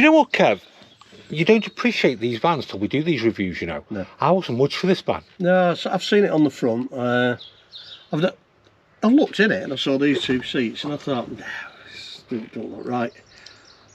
Do you know what, Kev? You don't appreciate these vans till we do these reviews, you know. No. I wasn't much for this van. No, so I've seen it on the front. I looked in it and I saw these two seats and I thought, no, this don't look right.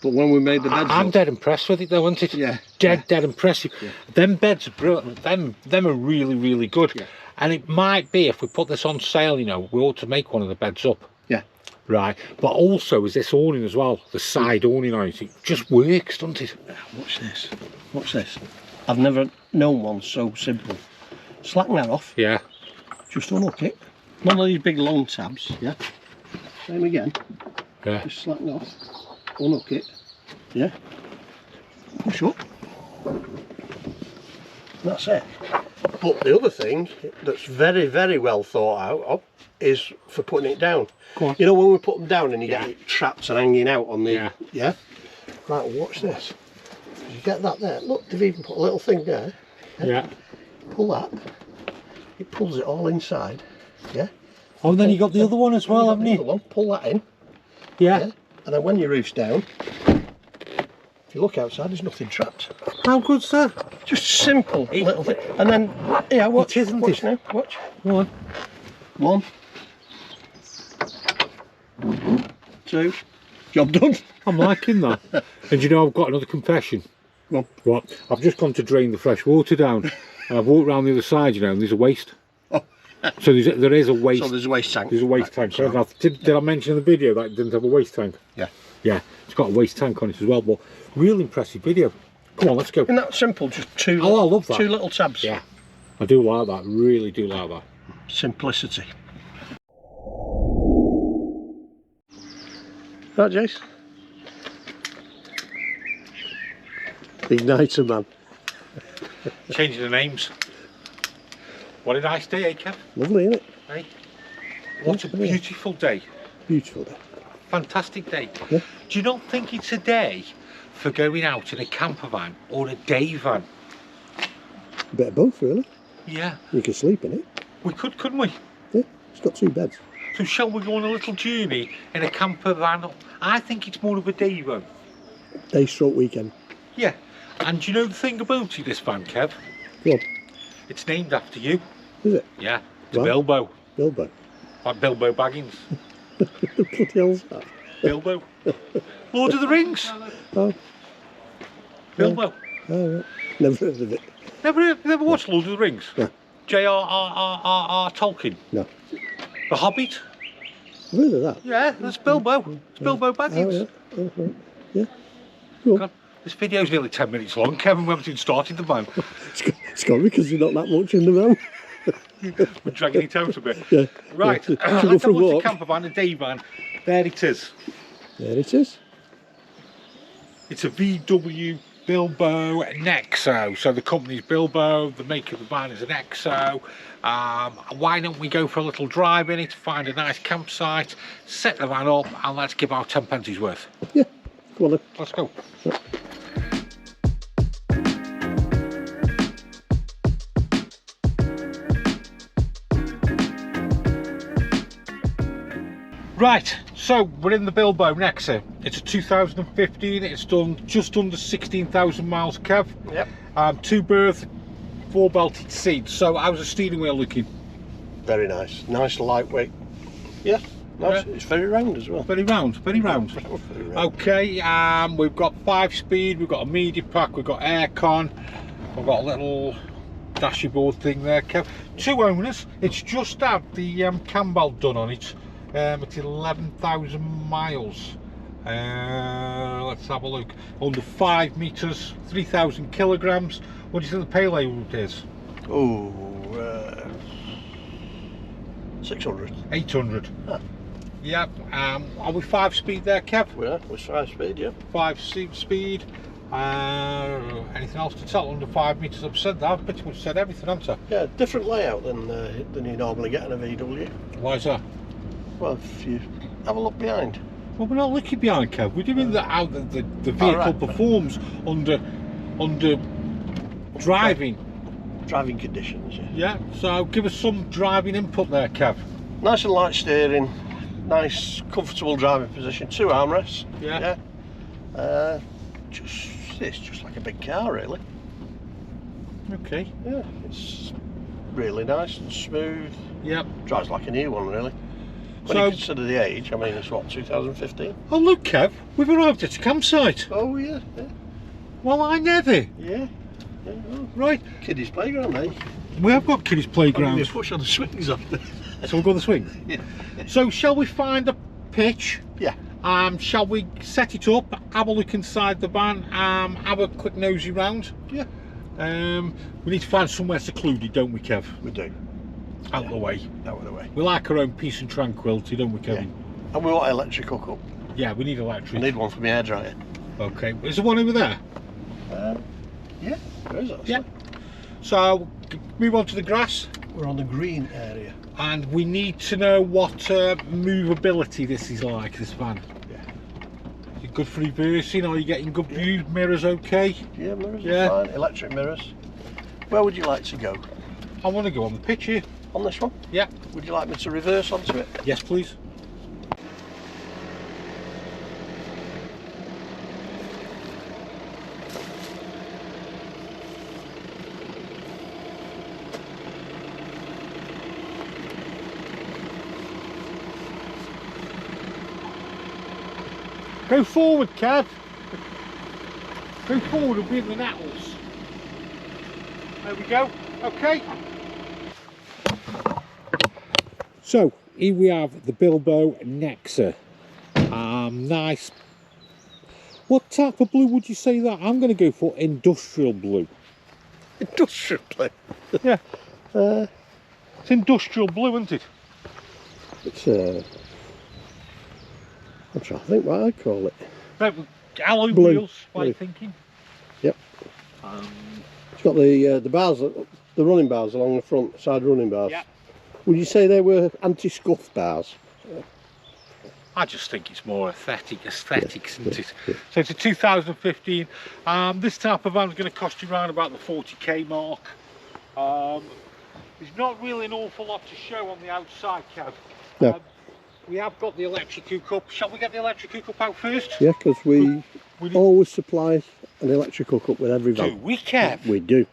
But when we made the beds I'm dead impressed with it though, isn't it? Yeah. Dead impressive. Yeah. Them beds are brilliant. Them are really, really good. Yeah. And it might be, if we put this on sale, you know, we ought to make one of the beds up. Yeah. Right. But also, is this awning as well, the side awning on it, it just works, doesn't it? Watch this. Watch this. I've never known one so simple. Slacken that off. Yeah. Just unhook it. None of these big long tabs, yeah. Same again. Yeah. Just slacken off. Unhook it. Yeah. Push up. That's it. But the other thing that's very, very well thought out of is for putting it down. Go on. You know when we put them down and you get it trapped and hanging out on the... Yeah. Right, watch this. You get that there. Look, they've even put a little thing there. Yeah. Pull that. It pulls it all inside. Yeah. Oh, and then you got the other one as well, haven't you? One. Pull that in. Yeah. And then when your roof's down, if you look outside, there's nothing trapped. How good's that? Just simple little thing. And then, yeah, watch. It isn't watch it? now. Watch. Go on. 1, 2. Job done. I'm liking that. And you know, I've got another confession. Go on. What? I've just gone to drain the fresh water down, and I've walked around the other side, you know, and there's a waste. Oh. So there is a waste. So there's a waste tank. There's a waste tank. Did I mention in the video that it didn't have a waste tank? Yeah. Yeah, it's got a waste tank on it as well, but real impressive video. Come on, let's go. Isn't that simple? Just two. Oh, I love that. 2 little tabs. Yeah, I do like that. Really do like that. Simplicity. Right, Jace. Igniter man. Changing the names. What a nice day, eh, Kev? Lovely, isn't it? Hey, what a beautiful day. Beautiful day. Fantastic day. Yeah. Do you not think it's a day for going out in a camper van or a day van? A bit of both, really. Yeah. You can sleep in it. We could, couldn't we? Yeah, it's got 2 beds. So shall we go on a little journey in a camper van? I think it's more of a day van. Day stroke weekend. Yeah. And do you know the thing about it, this van, Kev? Go on. It's named after you. Is it? Yeah. It's Wow. Bilbo. Bilbo. Like Bilbo Baggins. What the bloody hell's that? Bilbo. Lord of the Rings. Oh. Bilbo. Oh, right. Never heard of it. Never watched Lord of the Rings? No. J.R.R. Tolkien. No. The Hobbit. I've heard of that. Yeah, that's Bilbo. It's Bilbo Baggins. Oh, yeah. Oh, right. Yeah. Cool. God, this video's nearly 10 minutes long. Kevin, we haven't even started the van. It's got because there's not that much in the van. We're dragging it out a bit. Yeah. Right, Yeah. let's Go have for a a look walk. at camper van, a day van. There it is. There it is. It's a VW Bilbo Nexa. So the company's Bilbo, the make of the van is an Exo. Why don't we go for a little drive in it, find a nice campsite, set the van up, and let's give our 10 pennies worth. Yeah. Go on then. Let's go. Right, so we're in the Bilbo Nexa. It's a 2015, it's done just under 16,000 miles, Kev. Yep. 2 berth, 4 belted seats. So how's the steering wheel looking? Very nice. Nice lightweight. Yeah. Nice. Yeah. It's very round as well. Very round, very round. Very round. Okay, we've got 5-speed, we've got a media pack, we've got aircon, we've got a little dashboard thing there, Kev. 2 owners. It's just had the cam belt done on it. It's 11,000 miles. Let's have a look. Under 5 meters, 3,000 kilograms. What do you think the payload is? Oh, 600. 800. Ah. Yep. Are we 5-speed there, Kev? We're 5-speed, yeah. 5-speed. Anything else to tell? Under 5 meters. I've said that. I've pretty much said everything, haven't I? Yeah, different layout than you normally get in a VW. Why is that? Well, if you have a look behind. Well, we're not looking behind, Kev. We're doing how the vehicle performs under driving. Driving conditions, yeah. Yeah, so give us some driving input there, Kev. Nice and light steering, nice comfortable driving position, 2 armrests. Yeah. it's just like a big car, really. Okay. Yeah, it's really nice and smooth. Yep. Drives like a new one, really. When you consider the age, I mean, it's what, 2015? Oh look, Kev, we've arrived at a campsite. Oh yeah. Well, I never. Yeah. Right. Kiddies playground, eh? We have got kiddies playground. You push on the swings up there. So we'll go the swings. Yeah. So shall we find a pitch? Yeah. Shall we set it up, have a look inside the van, have a quick nosy round? Yeah. We need to find somewhere secluded, don't we, Kev? We do. Out of the way. Out of the way. We like our own peace and tranquility, don't we, Kevin? Yeah. And we want electric hookup. Yeah, we need electric. I need one for my hairdryer. Okay. Is there one over there? Yeah, there is actually. Yeah. So, move on to the grass. We're on the green area. And we need to know what movability this is like, this van. Yeah. Is it good for reversing? Are you getting good view? Mirrors okay? Yeah, mirrors are fine. Electric mirrors. Where would you like to go? I want to go on the pitch here. On this one? Yeah. Would you like me to reverse onto it? Yes, please. Go forward, Kev. Go forward and be in the nettles. There we go. Okay. So here we have the Bilbos Nexa. Nice. What type of blue would you say that? I'm going to go for industrial blue. Industrial blue? Yeah. It's industrial blue, isn't it? It's I'm trying to think what I'd call it. Right, alloy blue. wheels, what are you thinking? Yep. It's got the bars, the running bars along the front, side running bars. Yeah. Would you say they were anti-scuff bars? I just think it's more aesthetics, isn't it? Yeah. So it's a 2015. This type of van is going to cost you around about the 40k mark. There's not really an awful lot to show on the outside, Kev. No. We have got the electric hookup. Shall we get the electric hookup out first? Yeah, because we always supply an electric hookup with every van. Do we, Kev? We do.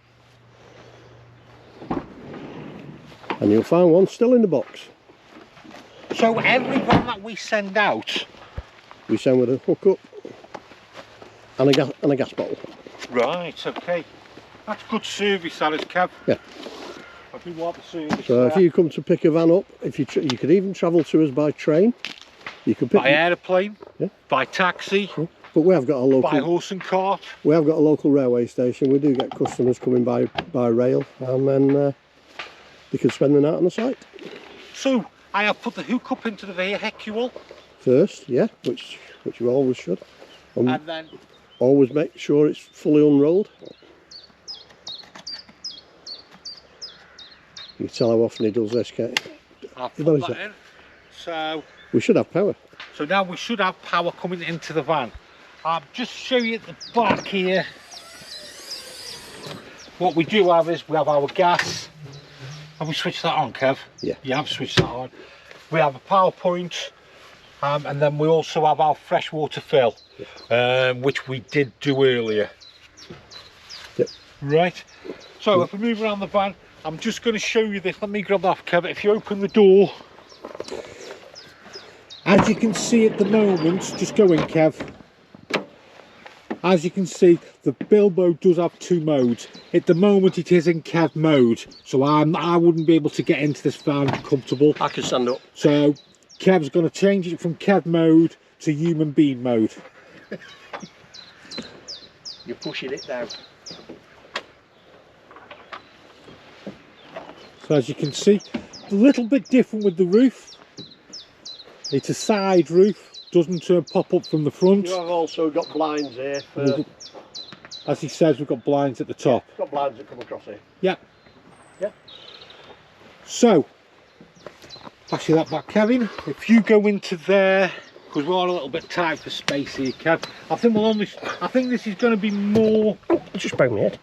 And you'll find one still in the box. So every van that we send out, we send with a hookup and a gas bottle. Right, okay. That's good service, that is, Kev. Yeah. I do want the service. So if you come to pick a van up, if you could even travel to us by train. You could pick by aeroplane, yeah. By taxi, yeah. But we have got a local. By horse and cart. We have got a local railway station. We do get customers coming by rail, and then they can spend the night on the site. So I have put the hookup into the vehicle first, yeah, which you always should, and then always make sure it's fully unrolled. You can tell how often he does this, can't you? I've put that in. So we should have power. So now we should have power coming into the van. I'll just show you at the back here. What we do have is we have our gas. Have we switched that on, Kev? Yeah. You have switched that on. We have a power point, and then we also have our freshwater fill, which we did do earlier. Yep. Right. So if we move around the van, I'm just going to show you this. Let me grab that off, Kev. If you open the door, as you can see at the moment, just go in, Kev. As you can see, the Bilbos does have two modes. At the moment, it is in Kev mode, so I wouldn't be able to get into this van comfortable. I can stand up. So Kev's going to change it from Kev mode to human being mode. You're pushing it down. So as you can see, a little bit different with the roof. It's a side roof, doesn't pop up from the front. You have also got blinds here. As he says, we've got blinds at the top. Yeah, got blinds that come across here. Yeah. Yeah. So, pass you that back, Kevin. If you go into there, because we're a little bit tight for space here, Kev. I think this is going to be more. Oh, just bang my head.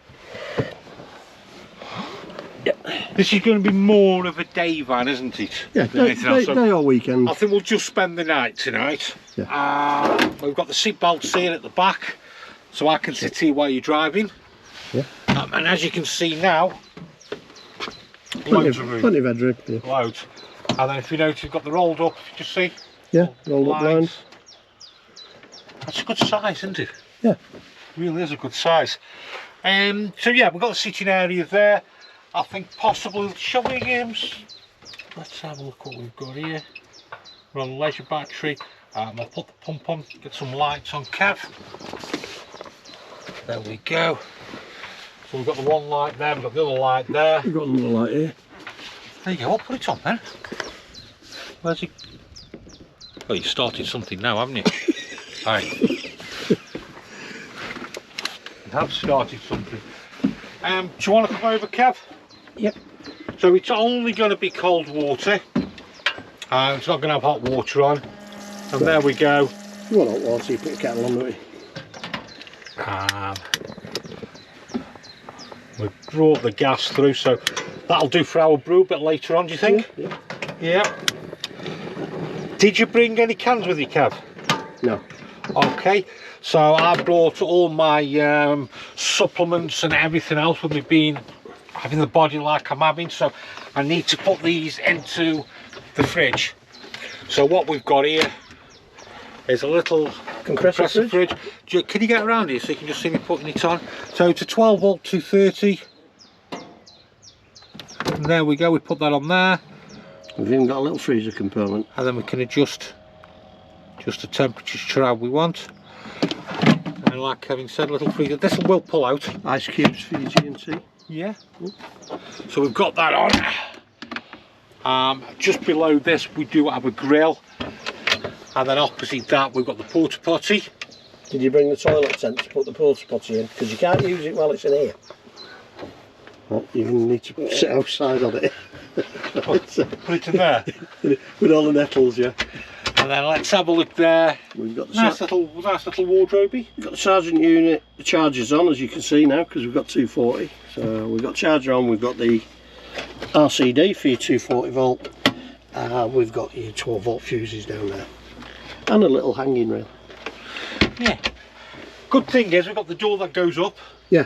This is going to be more of a day van, isn't it? Yeah, day or weekend. I think we'll just spend the night tonight. Yeah. We've got the seat belts here at the back. so I can sit here while you're driving. Yeah. And as you can see now, loads of room. Plenty of headroom. Yeah. Loads. And then if you notice, you've got the rolled up, just see? Yeah, rolled up blinds. That's a good size, isn't it? Yeah. It really is a good size. So yeah, we've got the sitting area there. I think possibly, shall we, let's have a look what we've got here. We're on leisure battery. I'll put the pump on, get some lights on, Kev. There we go. So we've got the one light there, we've got the other light there. We've got another light here. There you go, I'll put it on then. Where's he? Oh, you started something now, haven't you? Aye. You have started something. Do you want to come over, Kev? Yep. So it's only going to be cold water. It's not going to have hot water on. And there we go. If you want hot water, you put the kettle on, don't you? We've brought the gas through, so that'll do for our brew a bit later on, do you think? Yeah. Yeah. Did you bring any cans with you, Kev? No. Okay, so I brought all my supplements and everything else with me being having the body like I'm having, so I need to put these into the fridge. So what we've got here is a little compressor fridge. Can you get around here so you can just see me putting it on? So it's a 12 volt 230. And there we go, we put that on there. We've even got a little freezer component. And then we can adjust the temperatures to how we want. And like Kevin said, little freezer. This will pull out. Ice cubes for your G&T. Yeah. So we've got that on. Just below this we do have a grill. And then opposite that we've got the Porta Potty. Did you bring the toilet tent to put the Porta Potty in? Because you can't use it while it's in here. Well, you need to sit outside on it. Put it in there. With all the nettles, yeah. And then let's have a look there. We've got the nice little wardrobe-y. We've got the charging unit, the charger's on as you can see now because we've got 240. So we've got charger on, we've got the RCD for your 240 volt. We've got your 12 volt fuses down there. And a little hanging rail. Yeah. Good thing is we've got the door that goes up. Yeah.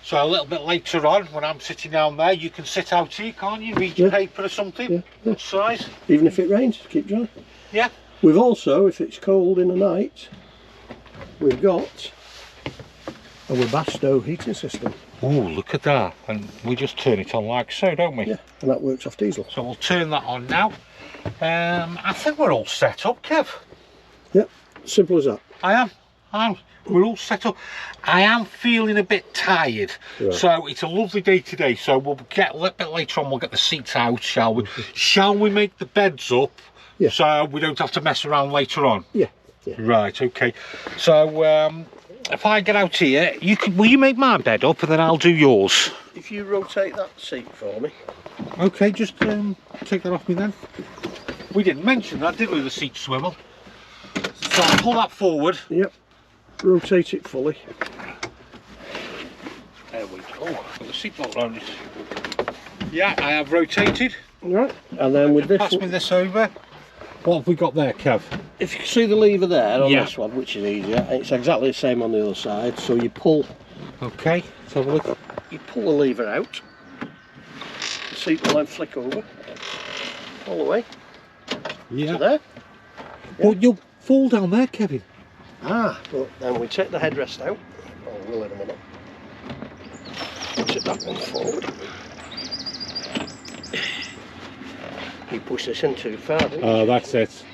So a little bit later on, when I'm sitting down there, you can sit out here, can't you? Read your paper or something. Yeah. Good size. Even if it rains, keep dry. Yeah. We've also, if it's cold in the night, we've got a Webasto heating system. Oh, look at that. And we just turn it on like so, don't we? Yeah, and that works off diesel. So we'll turn that on now. I think we're all set up, Kev. Yep, simple as that. We're all set up. I am feeling a bit tired, right. So it's a lovely day today. So we'll get a little bit later on. We'll get the seats out, shall we? Shall we make the beds up? Yeah. So we don't have to mess around later on. Yeah. Yeah. Right. Okay. So if I get out here, will you make my bed up and then I'll do yours? If you rotate that seat for me. Okay. Just take that off me then. We didn't mention that, did we? The seat swivel. So I'll pull that forward. Yep. Rotate it fully. There we go. Got the seatbelt around it. Yeah, I have rotated. Right. And then with this, pass me this over. What have we got there, Kev? If you can see the lever there on this one, which is easier, it's exactly the same on the other side. So you pull. Okay. Let's have a look. You pull the lever out. The seat will then flick over all the way. Yeah. To there. Yeah. Well, you'll fall down there, Kevin. But then we take the headrest out. Oh, will in a minute. Tip that one forward. You push this in too far, didn't you? Oh, that's it.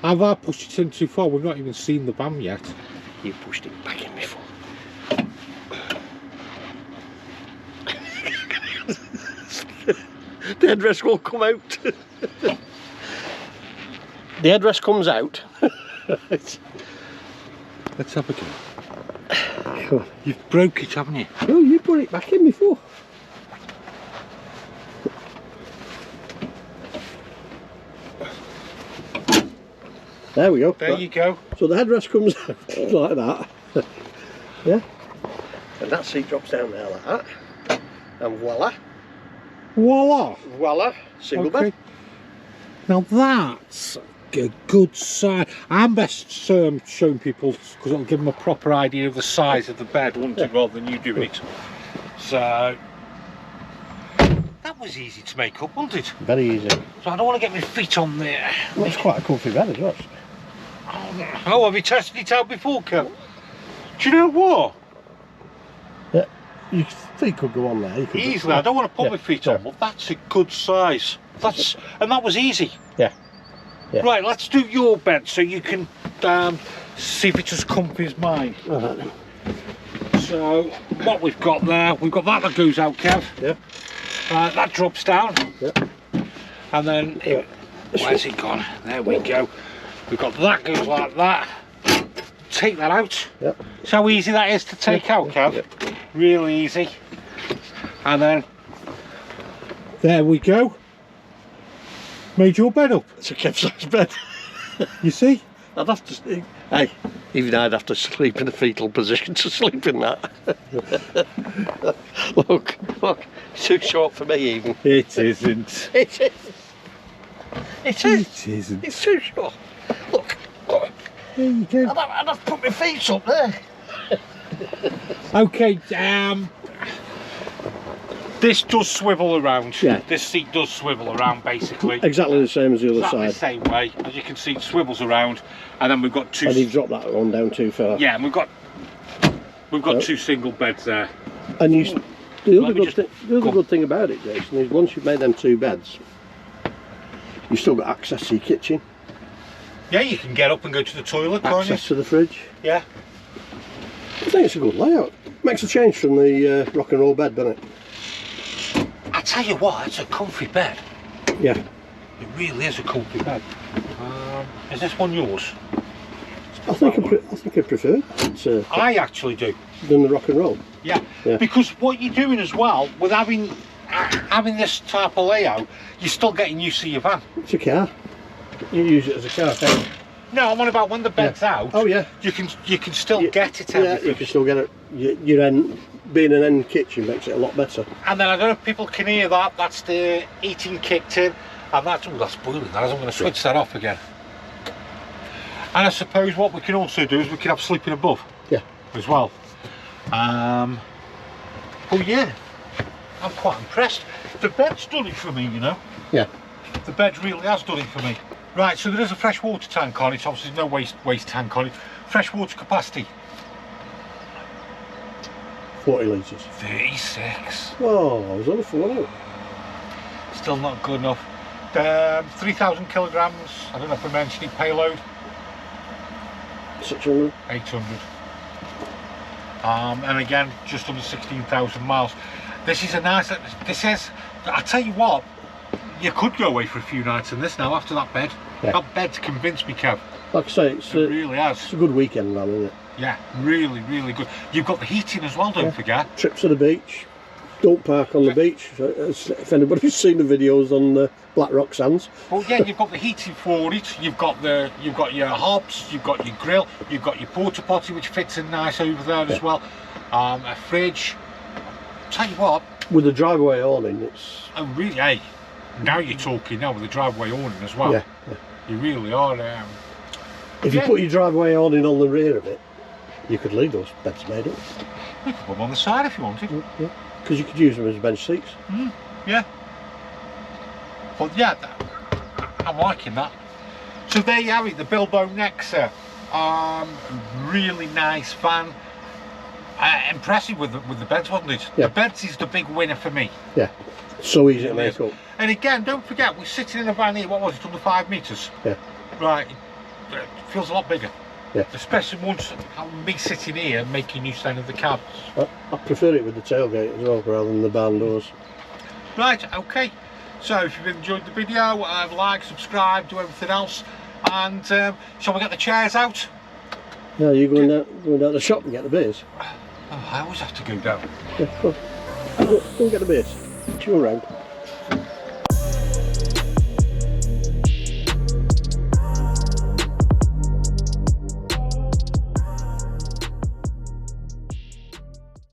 Have I pushed it in too far? We've not even seen the van yet. You pushed it back in before. The headrest will come out. The headrest comes out. Let's have a go. Come on. You've broke it, haven't you? Oh, you put it back in before. There we go. There you go. So the headrest comes out like that. Yeah. And that seat drops down there like that. And voila. Voila. Voila. Single bed. Now that's a good size. I'm best showing people because it'll give them a proper idea of the size of the bed, won't it, rather than you doing it. So that was easy to make up, wasn't it? Very easy. So I don't want to get my feet on there. Well, it's quite a comfy bed as well. Oh, have you tested it out before, Kev? Do you know what? Yeah, your feet could go on there. You could Easily. I don't want to put my feet on, but that's a good size. And that was easy. Yeah. Right, let's do your bed so you can see if it's as comfy as mine. Right. So what we've got there, we've got that goes out, Kev. Yeah. That drops down. Yeah. And then where's it gone? There we go. We've got that goes like that. Take that out. Yep. See how easy that is to take out, Kev? Yep. Really easy. And then there we go. Made your bed up. It's a Kev-sized bed. You see? I'd have to. Hey, even I'd have to sleep in a fetal position to sleep in that. Look, it's too short for me even. It isn't. It is. It is. It isn't. It's too short. Look. There you go. I'd have to put my feet up there. Okay, this does swivel around. Yeah. This seat does swivel around basically. Exactly the same as the other Exactly side. the same way. As you can see, it swivels around, and then we've got two. And you've dropped that one down too far. Yeah, and we've got two single beds there. And the other Let me good thing about it, Jason, is once you've made them two beds, you've still got access to your kitchen, Yeah, you can get up and go to the toilet, can't you? access to the fridge. Yeah. I think it's a good layout. Makes a change from the rock and roll bed, doesn't it? I tell you what, it's a comfy bed. Yeah. It really is a comfy bed. Is this one yours? I think I prefer it I actually do. than the rock and roll. Yeah. Yeah. Because what you're doing as well, with having this type of layout, you're still getting used to your van. It's a car. You use it as a car, can't you? No, I'm on about when the bed's out. Oh yeah. You can still get it. Yeah, you can still get it. Your end, being an end kitchen makes it a lot better. And then I don't know if people can hear that. That's the heating kicked in, and that's boiling. That is. I'm going to switch that off again. And I suppose what we can also do is we can have sleeping above. Yeah. As well. Oh yeah. I'm quite impressed. The bed's done it for me, you know. Yeah. The bed really has done it for me. Right, so there is a fresh water tank on it. Obviously, no waste tank on it. Fresh water capacity. 40 litres. 36. Oh, I was on a 40. Still not good enough. 3,000 kilograms. I don't know if I mentioned it. Payload. 600. 800. And again, just under 16,000 miles. This is a nice. This is. I tell you what. You could go away for a few nights in this now after that bed. Yeah. That bed's convinced me, Kev. Like I say, It really has. it's a good weekend van, isn't it? Yeah, really, really good. You've got the heating as well, don't forget. Trips to the beach. Don't park on the beach. If anybody's seen the videos on the Black Rock Sands. Well, yeah, you've got the heating for it. You've got your hobs. You've got your grill. You've got your porta potty, which fits in nice over there as well. A fridge. Tell you what. With the driveway awning, it's. Oh, really? Hey, now you're talking. Now with the driveway awning as well. Yeah. You really are. If you put your driveway awning on the rear of it, you could leave those beds made up. You could put them on the side if you wanted. Yeah. Because you could use them as bench seats. Yeah. But yeah, I'm liking that. So there you have it, the Bilbos Nexa. Really nice van. Impressive with the beds, wasn't it? Yeah. The beds is the big winner for me. Yeah. So easy to make up. And again, don't forget, we're sitting in a van here, what was it, under 5 metres? Yeah. Right, it feels a lot bigger. Yeah. Especially once me sitting here making use then of the cabs. I prefer it with the tailgate as well rather than the barn doors. Right, okay. So if you've enjoyed the video, like, subscribe, do everything else. And shall we get the chairs out? Yeah, you're going down the shop and get the beers. Oh, I always have to go down. Yeah, go and get the beers. It's your round.